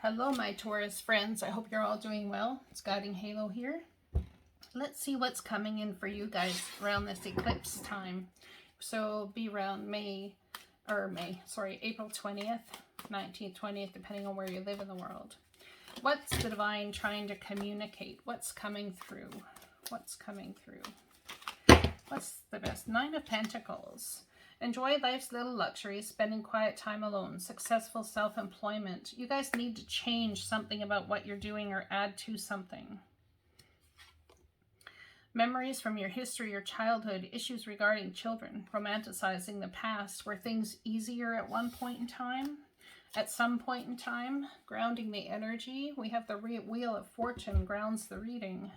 Hello, my Taurus friends. I hope you're all doing well. It's Guiding Halo here. Let's see what's coming in for you guys around this eclipse time. So be around April 20th, 19th, 20th, depending on where you live in the world. What's the divine trying to communicate? What's coming through? What's coming through? What's the best? 9 of Pentacles. Enjoy life's little luxuries, spending quiet time alone, successful self-employment. You guys need to change something about what you're doing or add to something. Memories from your history or childhood, issues regarding children, romanticizing the past. Were things easier at one point in time? At some point in time, grounding the energy. We have the Wheel of Fortune grounds the reading.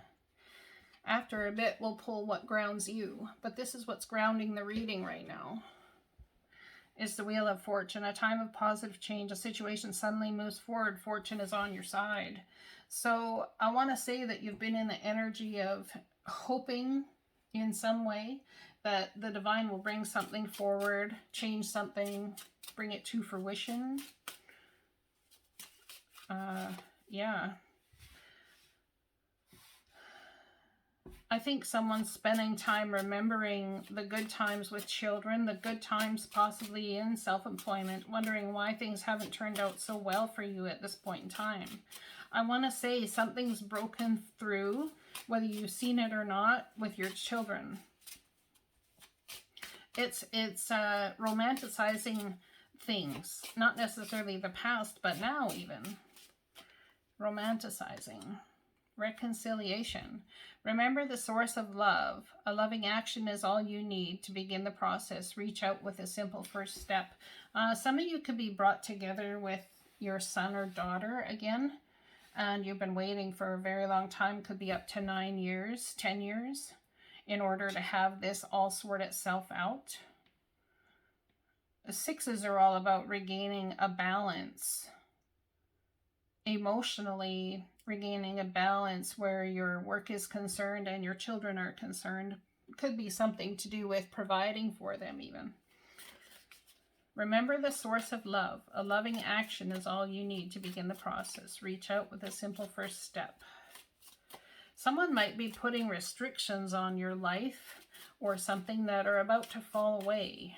After a bit, we'll pull what grounds you. But this is what's grounding the reading right now. Is the Wheel of Fortune. A time of positive change. A situation suddenly moves forward. Fortune is on your side. So I want to say that you've been in the energy of hoping in some way that the divine will bring something forward, change something, bring it to fruition. Yeah. I think someone's spending time remembering the good times with children, the good times possibly in self-employment, wondering why things haven't turned out so well for you at this point in time. I want to say something's broken through, whether you've seen it or not, with your children. It's romanticizing things, not necessarily the past, but now even. Romanticizing. Reconciliation. Remember the source of love. A loving action is all you need to begin the process. Reach out with a simple first step. Some of you could be brought together with your son or daughter again, and you've been waiting for a very long time. Could be up to 9 years, 10 years, in order to have this all sort itself out. The 6s are all about regaining a balance. Emotionally regaining a balance where your work is concerned and your children are concerned. Could be something to do with providing for them even. Remember the source of love. A loving action is all you need to begin the process. Reach out with a simple first step. Someone might be putting restrictions on your life or something that are about to fall away.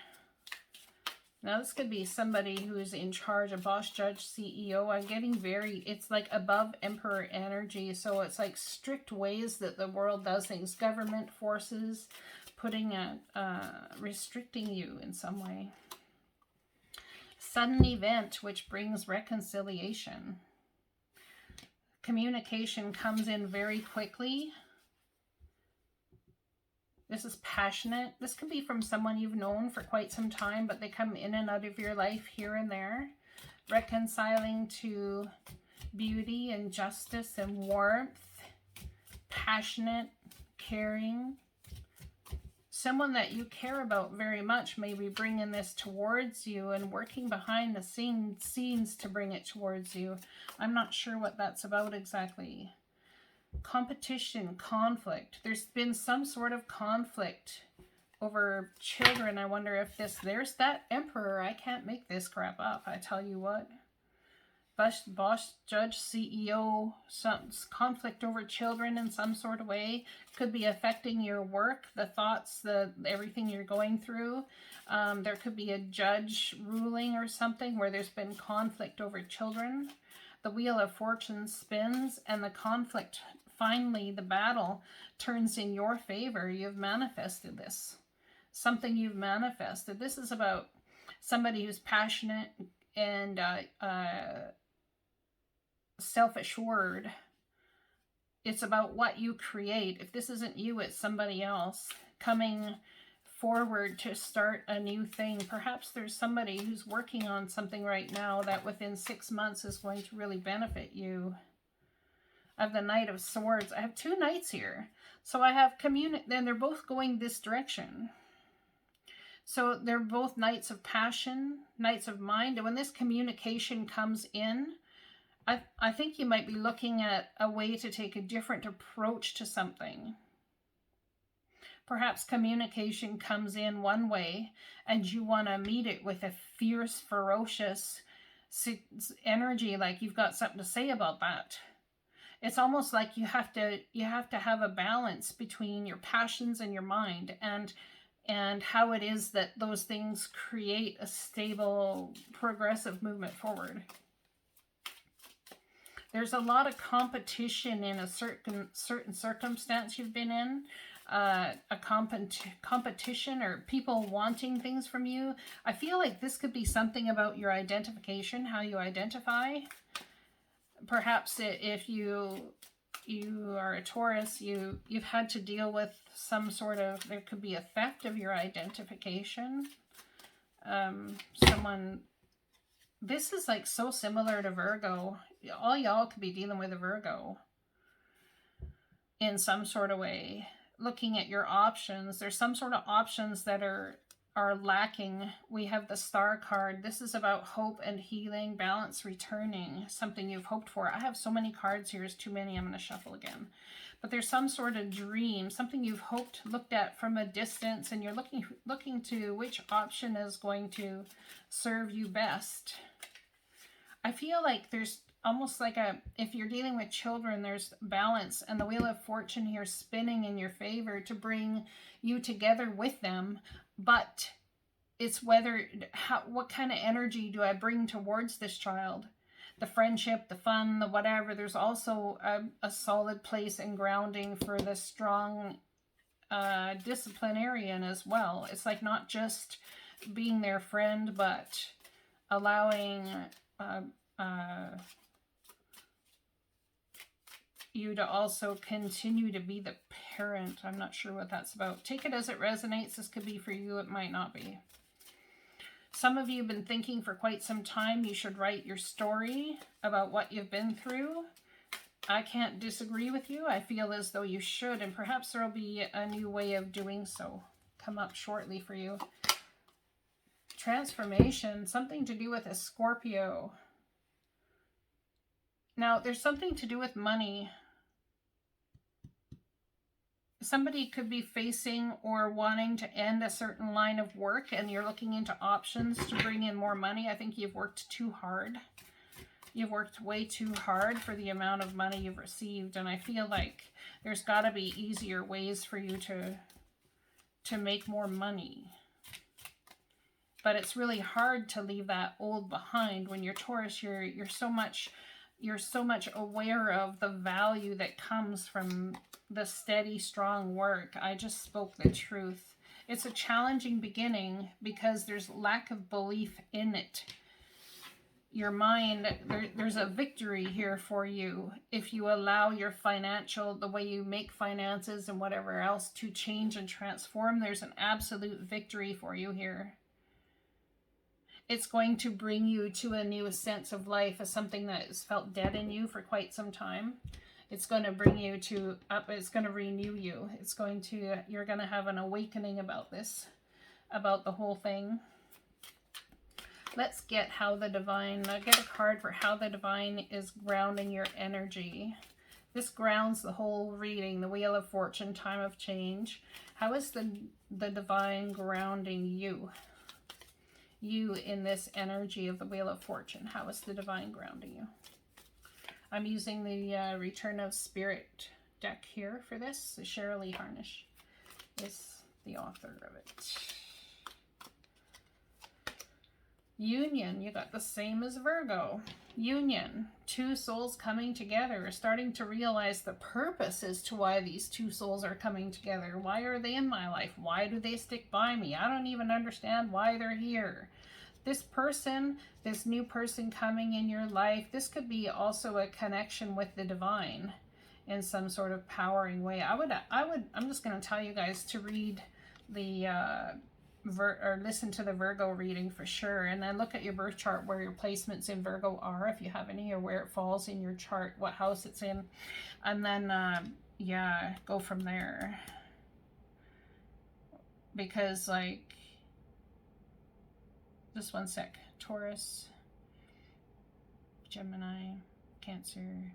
Now, this could be somebody who's in charge, a boss, judge, CEO. I'm getting it's like above emperor energy. So it's like strict ways that the world does things. Government forces putting restricting you in some way. Sudden event, which brings reconciliation. Communication comes in very quickly. This is passionate. This could be from someone you've known for quite some time, but they come in and out of your life here and there. Reconciling to beauty and justice and warmth. Passionate, caring. Someone that you care about very much may be bringing this towards you and working behind the scenes to bring it towards you. I'm not sure what that's about exactly. Competition, conflict. There's been some sort of conflict over children. I wonder if there's that emperor. I can't make this crap up. I tell you what. Boss, judge, CEO, some conflict over children in some sort of way. Could be affecting your work, the thoughts, everything you're going through. There could be a judge ruling or something where there's been conflict over children. The Wheel of Fortune spins and the conflict, finally the battle turns in your favor. You've manifested this. Something you've manifested. This is about somebody who's passionate and self-assured. It's about what you create. If this isn't you, it's somebody else coming forward to start a new thing. Perhaps there's somebody who's working on something right now that within 6 months is going to really benefit you. I have the Knight of Swords. I have two knights here. So I have then they're both going this direction. So they're both knights of passion, knights of mind. And when this communication comes in, I think you might be looking at a way to take a different approach to something. Perhaps communication comes in one way and you want to meet it with a fierce, ferocious energy, like you've got something to say about that. It's almost like you have to have a balance between your passions and your mind, and how it is that those things create a stable, progressive movement forward. There's a lot of competition in a certain circumstance you've been in. A competition or people wanting things from you. I feel like this could be something about your identification, how you identify. Perhaps if you are a Taurus, you've had to deal with some sort of, there could be a theft of your identification. This is like so similar to Virgo. All y'all could be dealing with a Virgo in some sort of way. Looking at your options, there's some sort of options that are lacking. We have the Star card. This is about hope and healing, balance, returning, something you've hoped for. I have so many cards here, it's too many. I'm going to shuffle again. But there's some sort of dream, something you've looked at from a distance, and you're looking to which option is going to serve you best. I feel like there's almost like if you're dealing with children, there's balance, and the Wheel of Fortune here spinning in your favor to bring you together with them. But it's what kind of energy do I bring towards this child? The friendship, the fun, the whatever. There's also a solid place and grounding for the strong disciplinarian as well. It's like not just being their friend, but allowing you to also continue to be the parent. I'm not sure what that's about. Take it as it resonates. This could be for you. It might not be. Some of you have been thinking for quite some time you should write your story about what you've been through. I can't disagree with you. I feel as though you should, and perhaps there will be a new way of doing so come up shortly for you. Transformation, something to do with a Scorpio. Now, there's something to do with money. Somebody could be facing or wanting to end a certain line of work, and you're looking into options to bring in more money. I think you've worked too hard. You've worked way too hard for the amount of money you've received, and I feel like there's got to be easier ways for you to make more money. But it's really hard to leave that old behind. When you're Taurus, you're so much aware of the value that comes from the steady, strong work. I just spoke the truth. It's a challenging beginning because there's lack of belief in it. Your mind, there's a victory here for you if you allow your the way you make finances and whatever else to change and transform. There's an absolute victory for you here. It's going to bring you to a new sense of life as something that has felt dead in you for quite some time. It's going to bring you it's going to renew you. You're going to have an awakening about this, about the whole thing. Let's get get a card for how the divine is grounding your energy. This grounds the whole reading, the Wheel of Fortune, time of change. How is the divine grounding you? You in this energy of the Wheel of Fortune. How is the divine grounding you? I'm using the Return of Spirit deck here for this. Cheryl Lee Harnish is the author of it. Union, you got the same as Virgo. Union, two souls coming together, starting to realize the purpose as to why these two souls are coming together. Why are they in my life? Why do they stick by me? I don't even understand why they're here. This person, this new person coming in your life, this could be also a connection with the divine in some sort of powering way. I'm just going to tell you guys to read the or listen to the Virgo reading for sure, and then look at your birth chart where your placements in Virgo are, if you have any, or where it falls in your chart, what house it's in, and then yeah, go from there. Because like, just one sec, Taurus, Gemini, Cancer,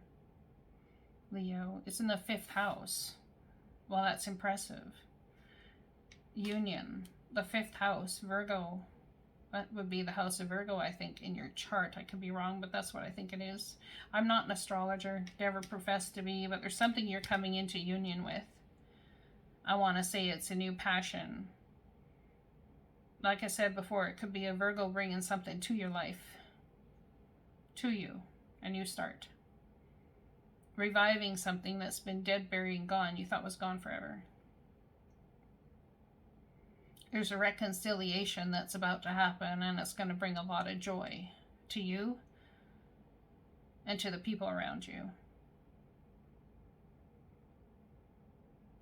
Leo, it's in the 5th house. Well, that's impressive. Union, the 5th house, Virgo. That would be the house of Virgo, I think, in your chart. I could be wrong, but that's what I think it is. I'm not an astrologer, never professed to be, but there's something you're coming into union with. I want to say it's a new passion. Like I said before, it could be a Virgo bringing something to your life, to you, a new start. Reviving something that's been dead, buried, and gone, you thought was gone forever. There's a reconciliation that's about to happen, and it's going to bring a lot of joy to you and to the people around you.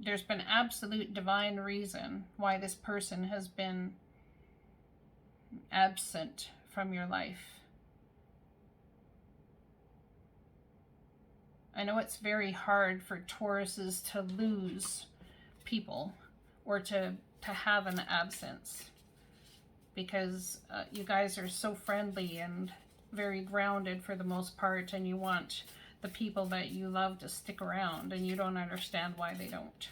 There's been absolute divine reason why this person has been absent from your life. I know it's very hard for Tauruses to lose people or to have an absence, because you guys are so friendly and very grounded for the most part, and you want the people that you love to stick around, and you don't understand why they don't.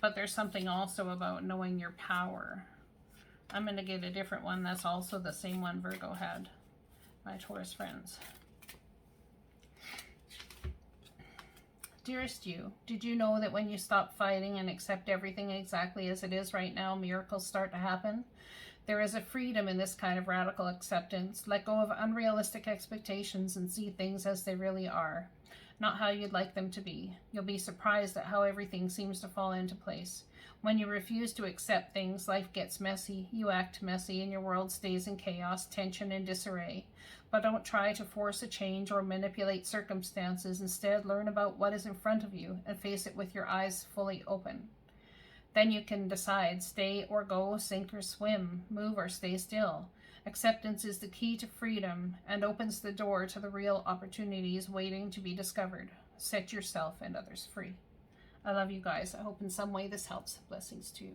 But there's something also about knowing your power. I'm going to get a different one that's also the same one Virgo had, my Taurus friends. Dearest you, did you know that when you stop fighting and accept everything exactly as it is right now, miracles start to happen? There is a freedom in this kind of radical acceptance. Let go of unrealistic expectations and see things as they really are, not how you'd like them to be. You'll be surprised at how everything seems to fall into place. When you refuse to accept things, life gets messy. You act messy and your world stays in chaos, tension, and disarray. But don't try to force a change or manipulate circumstances. Instead, learn about what is in front of you and face it with your eyes fully open. Then you can decide, stay or go, sink or swim, move or stay still. Acceptance is the key to freedom and opens the door to the real opportunities waiting to be discovered. Set yourself and others free. I love you guys. I hope in some way this helps. Blessings to you.